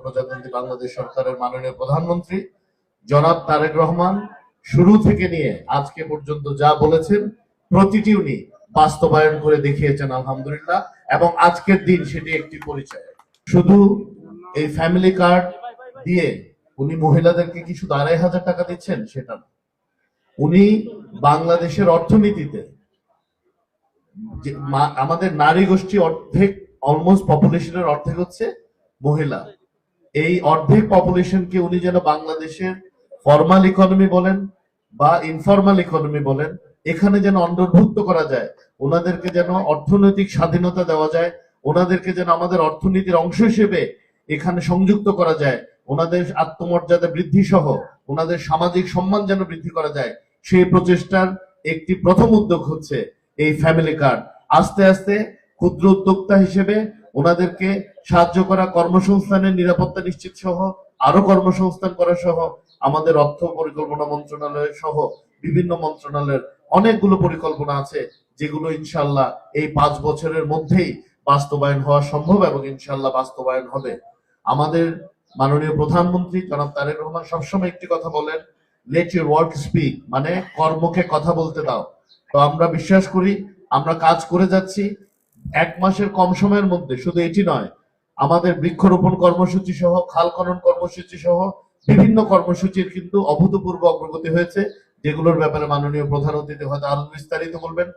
প্রজাতন্ত্রী বাংলাদেশ সরকারের মাননীয় প্রধানমন্ত্রী জনাব তারেক রহমান শুরু থেকে নিয়ে আজকে পর্যন্ত যা বলেছেন প্রতিটি উনি বাস্তবায়ন করে দেখিয়েছেন আলহামদুলিল্লাহ। এবং আজকের দিন সেটি একটি পরিচয়। শুধু এই ফ্যামিলি কার্ড দিয়ে উনি মহিলাদেরকে কি শুধু 2,500 টাকা দিচ্ছেন সেটা না, উনি বাংলাদেশের অর্থনীতিতে আমাদের নারী গোষ্ঠী অর্ধেক, অলমোস্ট পপুলেশনের অর্ধেক হচ্ছে মহিলা। এই অর্ধেক পপুলেশনকে উনি যেন বাংলাদেশের ফর্মাল ইকোনমি বলেন বা ইনফর্মাল ইকোনমি বলেন, এখানে যেন অন্তর্ভুক্ত করা যায়, ওনাদেরকে যেন অর্থনৈতিক স্বাধীনতা দেওয়া যায়, ওনাদেরকে যেন আমাদের অর্থনীতির অংশ হিসেবে এখানে সংযুক্ত করা যায়, ওনাদের আত্মমর্যাদা বৃদ্ধি সহ ওনাদের সামাজিক সম্মান যেন বৃদ্ধি করা যায়, সেই প্রচেষ্টার একটি প্রথম উদ্যোগ হচ্ছে এই ফ্যামিলি কার্ড। আস্তে আস্তে ক্ষুদ্র উদ্যোক্তা হিসেবে ওনাদেরকে সাহায্য করা, কর্মসংস্থানের নিরাপত্তা নিশ্চিত সহ আরো কর্মসংস্থান করা সহ আমাদের অর্থ পরিকল্পনা মন্ত্রণালয় সহ বিভিন্ন মন্ত্রণালয়ের অনেকগুলো পরিকল্পনা আছে, যেগুলো ইনশাল্লাহ এই 5 বছরের মধ্যেই বাস্তবায়ন হওয়া সম্ভব এবং ইনশাল্লাহ বাস্তবায়ন হবে। আমাদের মাননীয় প্রধানমন্ত্রী জনাব তারেক রহমান সবসময় একটি কথা বলেন, লেট ইউর ওয়ার্ক স্পিক, মানে কর্মকে কথা বলতে দাও। তো আমরা বিশ্বাস করি আমরা কাজ করে যাচ্ছি। 1 মাসের কম সময়ের মধ্যে শুধু এটি নয়, আমাদের বৃক্ষরোপণ কর্মসূচি সহ খাল খনন কর্মসূচি সহ বিভিন্ন কর্মসূচির কিন্তু অভূতপূর্ব অগ্রগতি হয়েছে, যেগুলোর ব্যাপারে মাননীয় প্রধান অতিথি হয়তো আরো বিস্তারিত বলবেন।